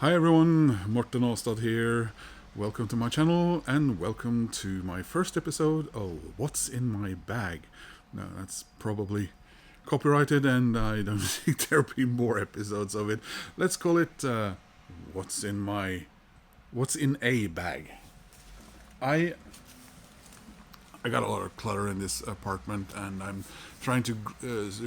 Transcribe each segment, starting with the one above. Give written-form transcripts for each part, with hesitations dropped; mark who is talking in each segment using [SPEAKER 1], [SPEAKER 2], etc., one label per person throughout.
[SPEAKER 1] Hi everyone, Morten Aastad here. Welcome to my channel and welcome to my first episode of What's in My Bag. Now that's probably copyrighted and I don't think there'll be more episodes of it. Let's call it What's in a Bag. I I got a lot of clutter in this apartment and I'm trying to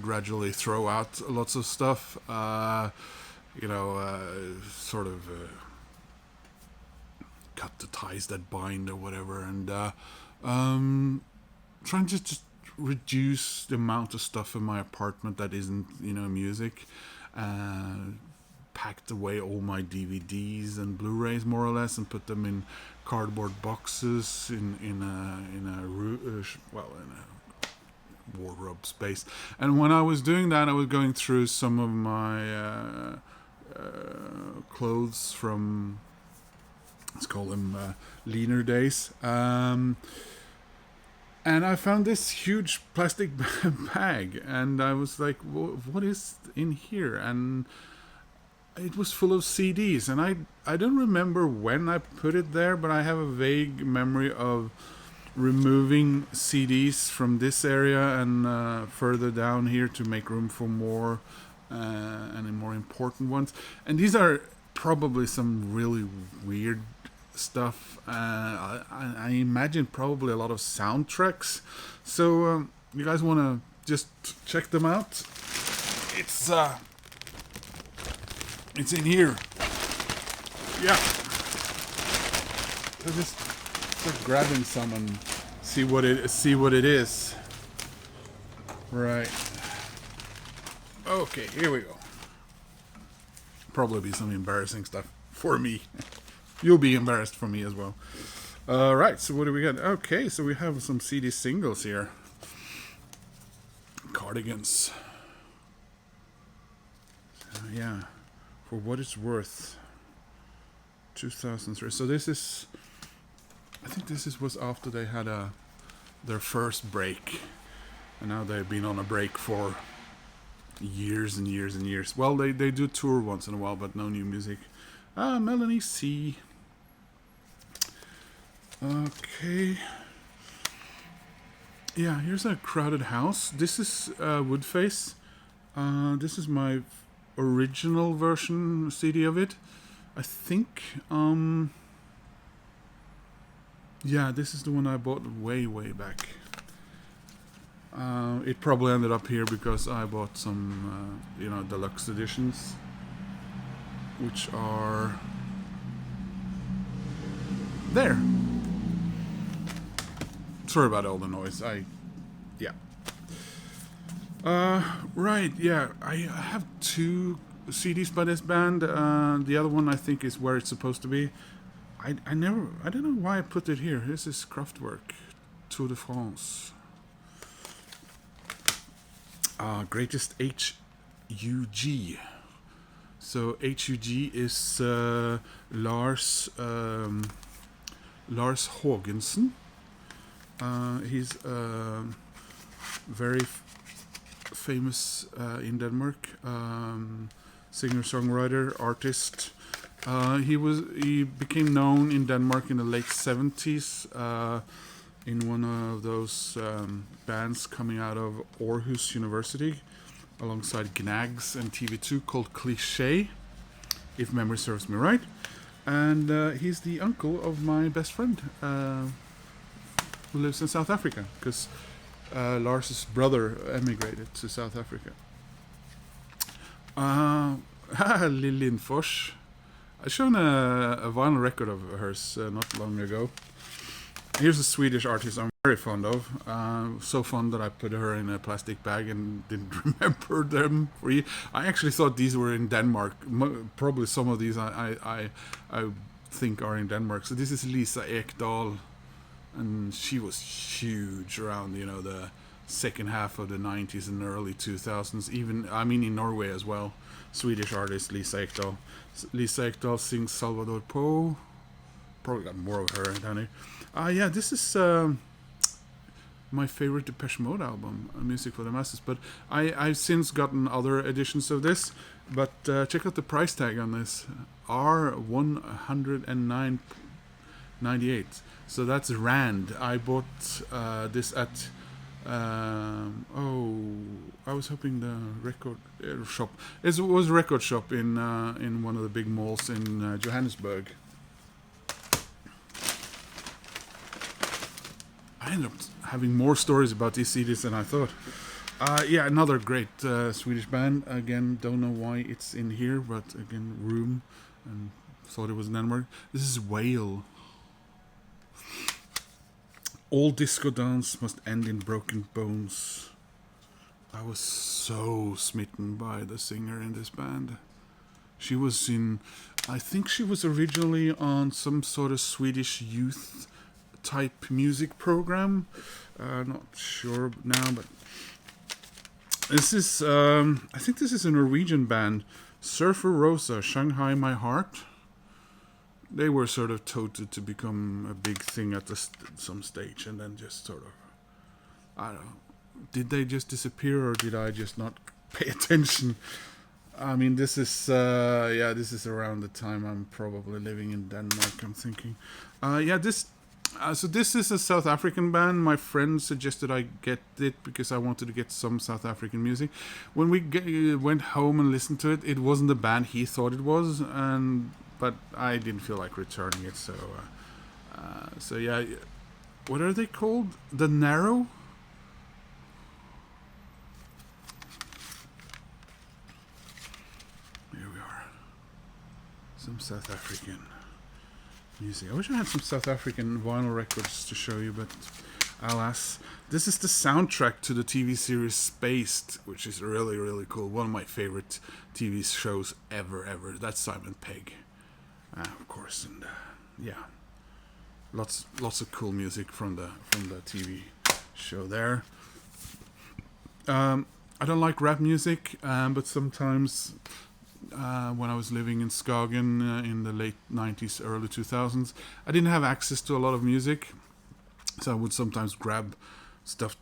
[SPEAKER 1] gradually throw out lots of stuff. Sort of cut the ties that bind or whatever, and trying to just reduce the amount of stuff in my apartment that isn't, music. Uh, Packed away all my DVDs and Blu-rays more or less, and put them in cardboard boxes in a wardrobe space. And when I was doing that, I was going through some of my clothes from, let's call them leaner days. And I found this huge plastic bag, and I was like, "What is in here?" And it was full of CDs, and I don't remember when I put it there, but I have a vague memory of removing CDs from this area and further down here to make room for more and more important ones. And these are probably some really weird stuff. I imagine probably a lot of soundtracks. So you guys want to just check them out? It's in here. Yeah. So just start grabbing some and see what it is. Right. Okay, here we go. Probably be some embarrassing stuff for me. You'll be embarrassed for me as well. Right, so what do we got? Okay, so we have some CD singles here. Cardigans. Yeah, for what it's worth. 2003. So this is, I think was after they had their first break, and now they've been on a break for years and years and years. Well, they do tour once in a while, but no new music. Melanie C. Okay. Yeah, here's a Crowded House. This is Woodface. This is my original version CD of it, I think. Yeah, this is the one I bought way back. It probably ended up here because I bought some, deluxe editions, which are there. Sorry about all the noise. Yeah. Right, yeah. I have two CDs by this band. The other one I think is where it's supposed to be. I don't know why I put it here. This is Kraftwerk, Tour de France. Greatest HUG. So HUG is Lars Hågensen. He's very famous in Denmark, singer-songwriter, artist. He became known in Denmark in the late 70s in one of those bands coming out of Aarhus University alongside Gnags and TV2 called Cliché, if memory serves me right. And he's the uncle of my best friend who lives in South Africa, because Lars's brother emigrated to South Africa. Lillian Foch. I shown a vinyl record of hers not long ago. Here's a Swedish artist I'm very fond of. So fond that I put her in a plastic bag and didn't remember them for you. I actually thought these were in Denmark. Probably some of these I think are in Denmark. So this is Lisa Ekdahl, and she was huge around the second half of the 90s and early 2000s. Even in Norway as well. Swedish artist Lisa Ekdahl. Lisa Ekdahl sings Salvador Poe. Probably got more of her down here. Yeah, this is my favorite Depeche Mode album, Music for the Masses. But I've since gotten other editions of this. But check out the price tag on this, R109.98. So that's Rand. I bought this at. I was hoping the record shop. It was a record shop in one of the big malls in Johannesburg. I ended up having more stories about these CDs than I thought. Yeah, another great Swedish band. Again, don't know why it's in here, but again, Room, and thought it was an N-word. This is Whale. All disco dance must end in broken bones. I was so smitten by the singer in this band. She was in, I think she was originally on some sort of Swedish youth type music program. Not sure now, but this is, I think this is a Norwegian band. Surfer Rosa, Shanghai My Heart. They were sort of touted to become a big thing at some stage, and then just sort of, I don't know, did they just disappear, or did I just not pay attention? I mean, this is this is around the time I'm probably living in Denmark, I'm thinking. So this is a South African band. My friend suggested I get it because I wanted to get some South African music. When we went home and listened to it, it wasn't the band he thought it was, but I didn't feel like returning it. So yeah, what are they called? The Narrow? Here we are. Some South African music. I wish I had some South African vinyl records to show you, but alas. This is the soundtrack to the TV series Spaced, which is really, really cool. One of my favorite TV shows ever. That's Simon Pegg, of course, and yeah, lots of cool music from the TV show there. I don't like rap music, but sometimes. When I was living in Skagen in the late 90s, early 2000s, I didn't have access to a lot of music, so I would sometimes grab stuff.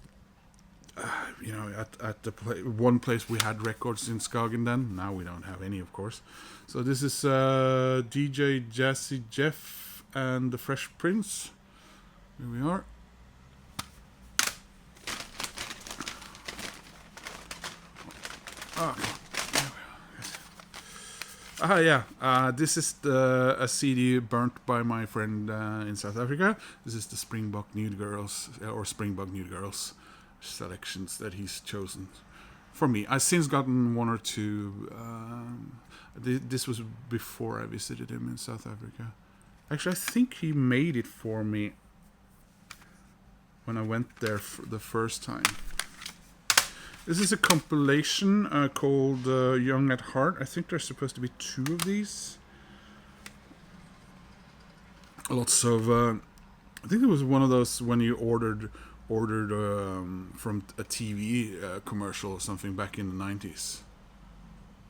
[SPEAKER 1] At the one place we had records in Skagen then. Now we don't have any, of course. So this is DJ Jazzy Jeff and the Fresh Prince. Here we are. This is a CD burnt by my friend in South Africa. This is the Springbok Nude Girls selections that he's chosen for me. I've since gotten one or two. This was before I visited him in South Africa. Actually, I think he made it for me when I went there for the first time. This is a compilation called Young at Heart. I think there's supposed to be 2 of these. Lots of... I think it was one of those when you ordered from a TV commercial or something back in the 90s.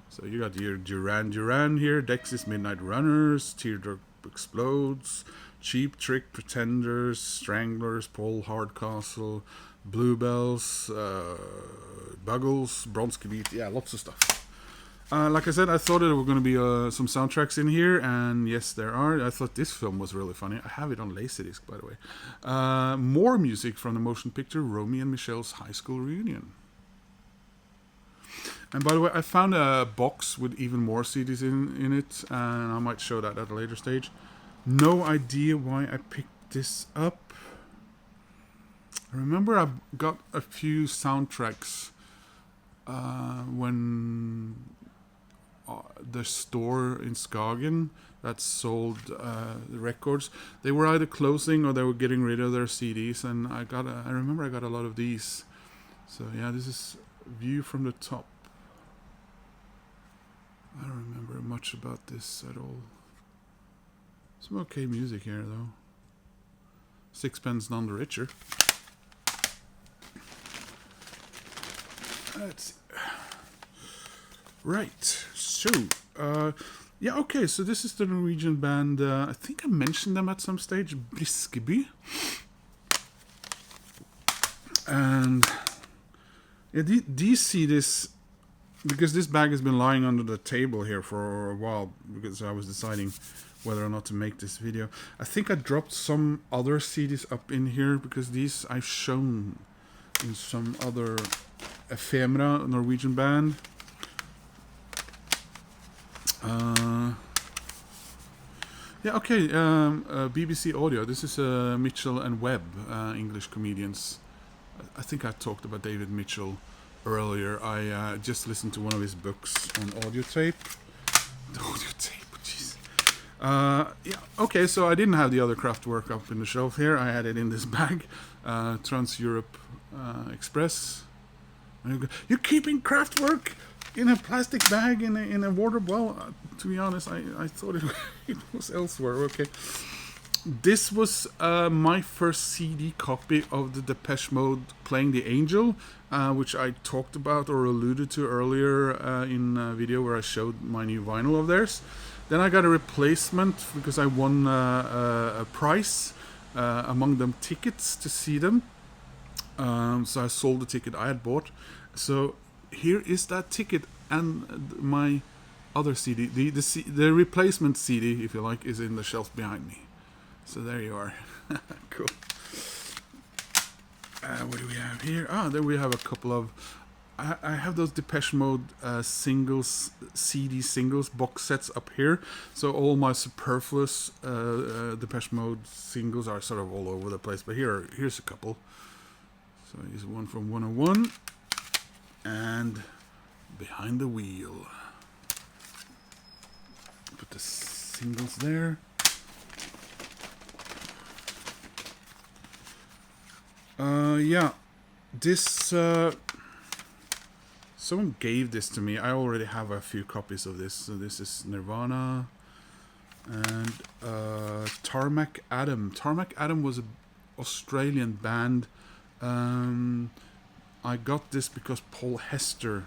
[SPEAKER 1] So you got your Duran here, Dexys Midnight Runners, Teardrop Explodes, Cheap Trick, Pretenders, Stranglers, Paul Hardcastle, Bluebells, Buggles, Bronski Beat, yeah, lots of stuff. Like I said, I thought there were going to be some soundtracks in here, and yes, there are. I thought this film was really funny. I have it on Laserdisc, by the way. More music from the motion picture Romy and Michelle's High School Reunion. And by the way, I found a box with even more CDs in it, and I might show that at a later stage. No idea why I picked this up. I remember I got a few soundtracks when the store in Skagen that sold the records, they were either closing or they were getting rid of their CDs, and I remember I got a lot of these. So yeah, this is View from the Top. I don't remember much about this at all. Some okay music here though. Sixpence None the Richer. Let's see. Right. So, yeah, okay. So this is the Norwegian band. I think I mentioned them at some stage. Briskeby. And yeah, do you see this? Because this bag has been lying under the table here for a while, because I was deciding whether or not to make this video. I think I dropped some other CDs up in here, because these I've shown in some other Ephemera Norwegian band. Yeah, okay, BBC Audio. This is Mitchell and Webb, English comedians. I think I talked about David Mitchell earlier. I just listened to one of his books on audio tape. The audio tape, jeez. Yeah, okay, so I didn't have the other Kraftwerk up in the shelf here. I had it in this bag, Trans-Europe Express. You're keeping Kraftwerk in a plastic bag in a wardrobe? Well, to be honest, I thought it was elsewhere. Okay. This was my first CD copy of the Depeche Mode Playing the Angel, which I talked about or alluded to earlier in a video where I showed my new vinyl of theirs. Then I got a replacement because I won a prize, among them tickets to see them. So I sold the ticket I had bought. So here is that ticket and my other CD. The replacement CD, if you like, is in the shelf behind me. So there you are. Cool. What do we have here? There we have a couple of... I have those Depeche Mode CD singles box sets up here. So all my superfluous Depeche Mode singles are sort of all over the place. But here's a couple. So here's one from 101. And Behind the Wheel. Put the singles there. Yeah, this, someone gave this to me. I already have a few copies of this. So this is Nirvana and Tarmac Adam. Tarmac Adam was an Australian band. I got this because Paul Hester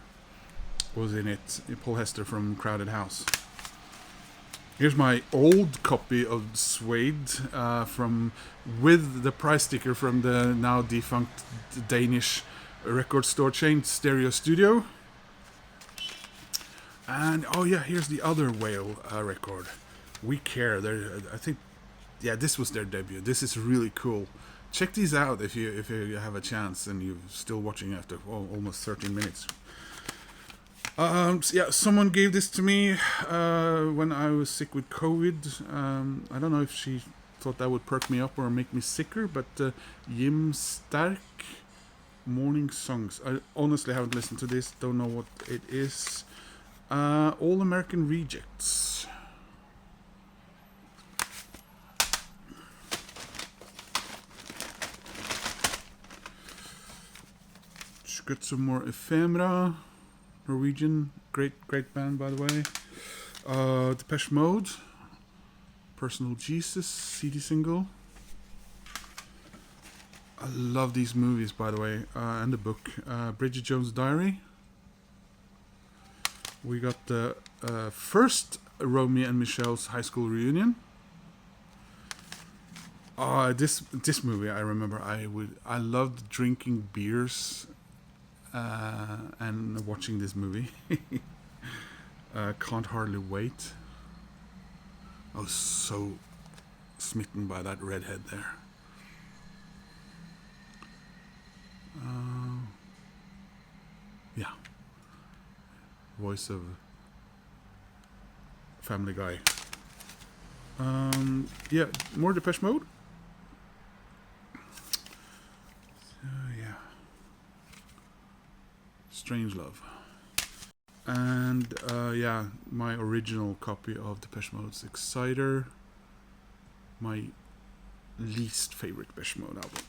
[SPEAKER 1] was in it. Paul Hester from Crowded House. Here's my old copy of Suede with the price sticker from the now defunct Danish record store chain Stereo Studio. And oh yeah, here's the other Whale record, We Care. I think, yeah, this was their debut. This is really cool. Check these out if you have a chance and you're still watching after almost 13 minutes. So yeah, someone gave this to me when I was sick with COVID. I don't know if she thought that would perk me up or make me sicker, but Jim Stark, Morning Songs. I honestly haven't listened to this, don't know what it is. All American Rejects. Just got some more Ephemera. Norwegian, great band, by the way. Depeche Mode, Personal Jesus, CD single. I love these movies, by the way, and the book. Bridget Jones' Diary. We got the first Romeo and Michelle's high school reunion. This movie, I remember, I loved drinking beers. And watching this movie. Can't Hardly Wait. I was so smitten by that redhead there. Yeah. Voice of Family Guy. Yeah, more Depeche Mode. Yeah. Strange Love. And yeah, my original copy of Depeche Mode's Exciter. My least favorite Depeche Mode album.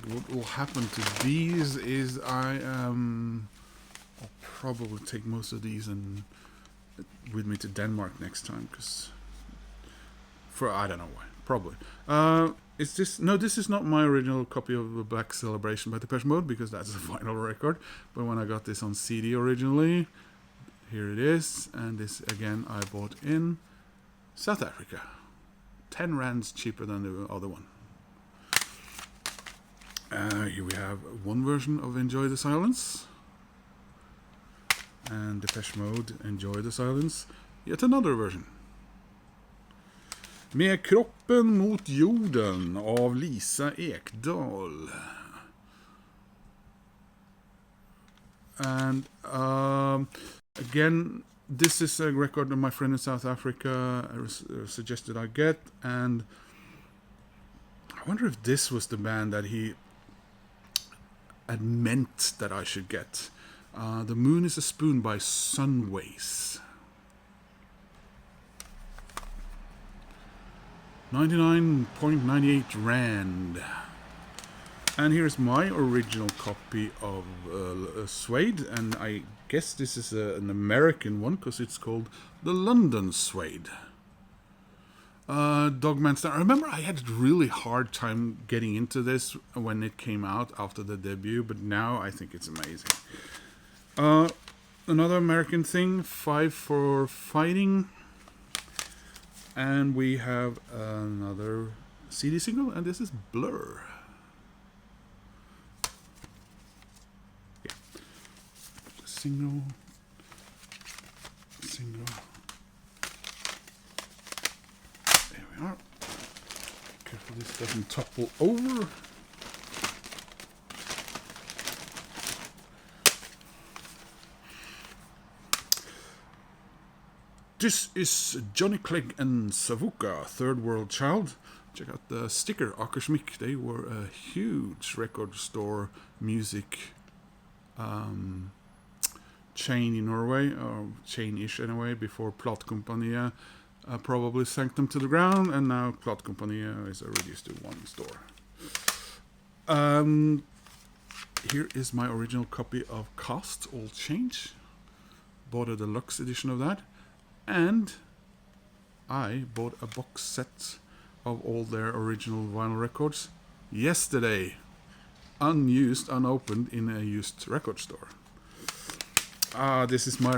[SPEAKER 1] What will happen to these is I'll probably take most of these and with me to Denmark next time, because I don't know why, probably. Is this... No, this is not my original copy of The Black Celebration by Depeche Mode, because that's a vinyl record. But when I got this on CD originally, here it is. And this, again, I bought in South Africa. 10 rands cheaper than the other one. Here we have one version of Enjoy the Silence. And Depeche Mode, Enjoy the Silence. Yet another version. Med kroppen mot jorden av Lisa Ekdahl. And again, this is a record that my friend in South Africa suggested I get, and I wonder if this was the band that he had meant that I should get. The Moon is a Spoon by Sunways. 99.98 Rand. And here's my original copy of Suede, and I guess this is an American one because it's called the London Suede. Dogman Star. I remember I had a really hard time getting into this when it came out after the debut, but now I think it's amazing. Another American thing, 5 for Fighting. And we have another CD single, and this is Blur. Yeah. Single. There we are. Careful this doesn't topple over. This is Johnny Clegg and Savuka, Third World Child. Check out the sticker, Akersmik. They were a huge record store music chain in Norway, or chain-ish anyway, before Platekompaniet probably sank them to the ground, and now Platekompaniet is reduced to one store. Here is my original copy of Cast All Change. Bought a deluxe edition of that. And I bought a box set of all their original vinyl records yesterday, unused, unopened, in a used record store. This is my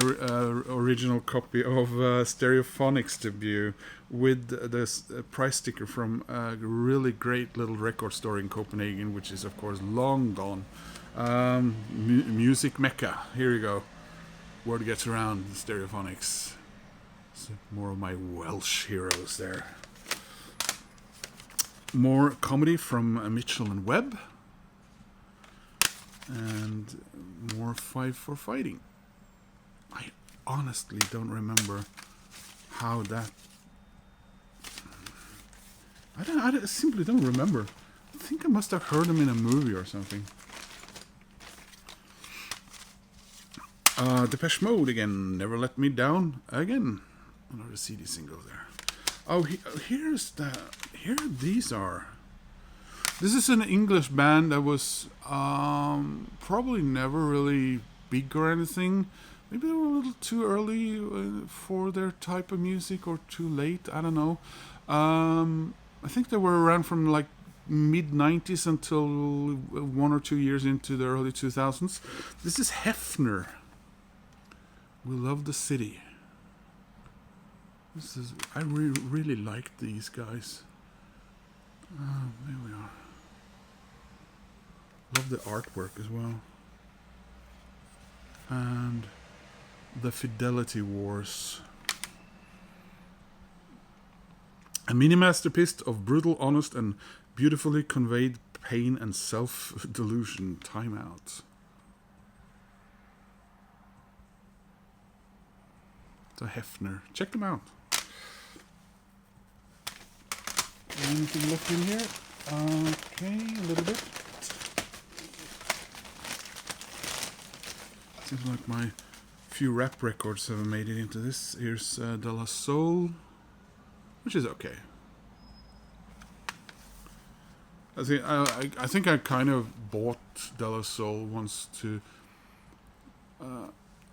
[SPEAKER 1] original copy of Stereophonics debut with this price sticker from a really great little record store in Copenhagen, which is of course long gone. Music Mecca. Here you go. Word gets around, Stereophonics. More of my Welsh heroes there. More comedy from Mitchell and Webb. And more 5 for Fighting. I honestly don't remember how that... I simply don't remember. I think I must have heard them in a movie or something. Depeche Mode again. Never Let Me Down again. Another CD single there. Oh, here these are. This is an English band that was probably never really big or anything. Maybe they were a little too early for their type of music, or too late. I don't know. I think they were around from like mid-90s until 1 or 2 years into the early 2000s. This is Ephemera. We Love the City. I really like these guys. There we are. Love the artwork as well. And the Fidelity Wars. A mini masterpiece of brutal, honest, and beautifully conveyed pain and self-delusion. Time Out. So Hefner. Check them out. Anything left in here? Okay, a little bit. Seems like my few rap records have made it into this. Here's De La Soul, which is okay. I think I kind of bought De La Soul once to...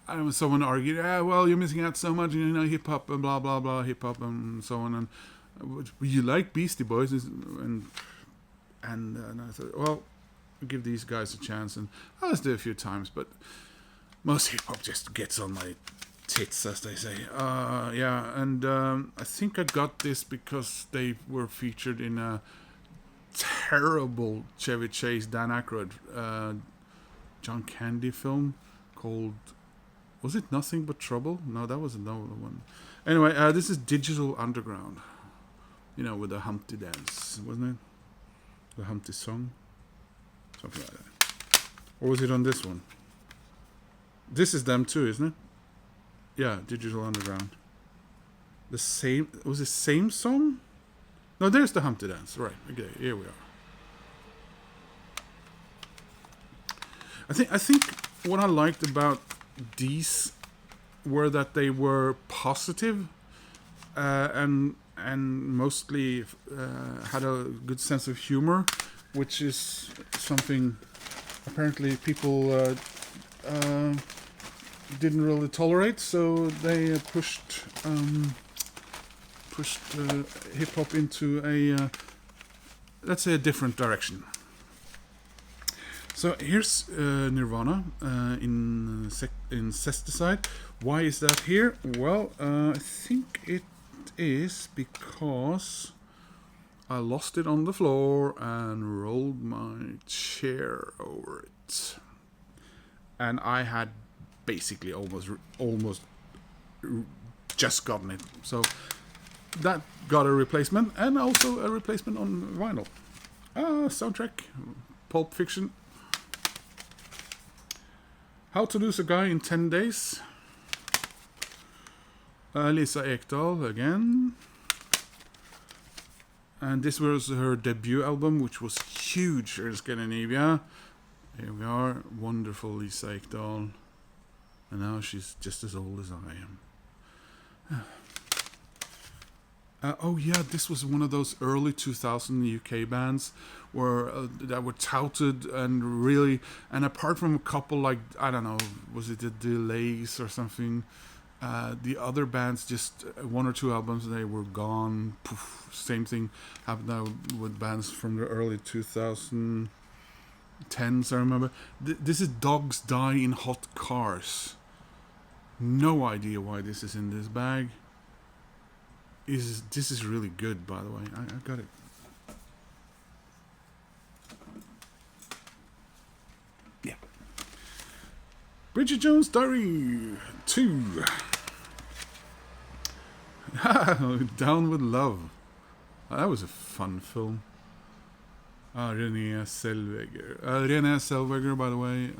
[SPEAKER 1] I know someone argued, well, you're missing out so much, hip hop and blah blah blah, hip hop and so on, and you like Beastie Boys, and I thought, well, I'll give these guys a chance, and I listened to it a few times, but most hip hop just gets on my tits, as they say. Yeah, and I think I got this because they were featured in a terrible Chevy Chase, Dan Aykroyd, John Candy film called... Was it Nothing But Trouble? No, that was another one. Anyway, this is Digital Underground. You know, with the Humpty dance, wasn't it? The Humpty song? Something like that. Or was it on this one? This is them too, isn't it? Yeah, Digital Underground. The same... Was it same song? No, there's the Humpty dance. Right, okay, here we are. I think what I liked about these were that they were positive, and mostly had a good sense of humor, which is something apparently people didn't really tolerate. So they pushed hip hop into a let's say a different direction. So here's Nirvana in Incesticide. Why is that here? Well, I think it is because I lost it on the floor and rolled my chair over it, and I had basically almost just gotten it. So that got a replacement, and also a replacement on vinyl. Soundtrack, Pulp Fiction. How to Lose a Guy in 10 Days. Lisa Ekdahl again. And this was her debut album, which was huge in Scandinavia. Here we are, wonderful Lisa Ekdahl. And now she's just as old as I am. Oh yeah, this was one of those early 2000 UK bands where that were touted and really, and apart from a couple, like, I don't know, was it the Delays or something, the other bands, just one or two albums, they were gone. Poof. Same thing happened now with bands from the early 2010s, I remember. This is Dogs Die in Hot Cars. No idea why this is in this bag. This is really good, by the way. I got it. Yeah. Bridget Jones' Diary 2. Down with Love. That was a fun film. Renée Zellweger. Renée Zellweger, by the way,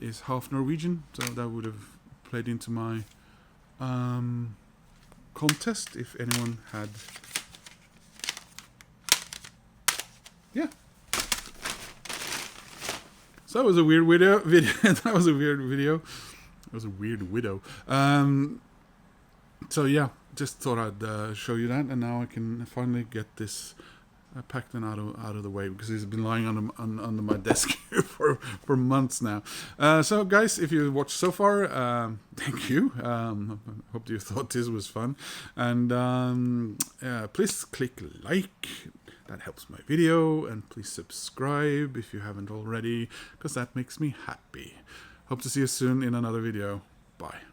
[SPEAKER 1] is half Norwegian, so that would have played into my contest if anyone had. Yeah. So that was a weird video. That was a weird video. It was a weird widow. So yeah, just thought I'd show you that, and now I can finally get this packed and out of the way, because it's been lying under my desk for months now. So guys, if you watched so far, thank you. Hope you thought this was fun, and please click like. That helps my video, and please subscribe if you haven't already, because that makes me happy. Hope to see you soon in another video. Bye.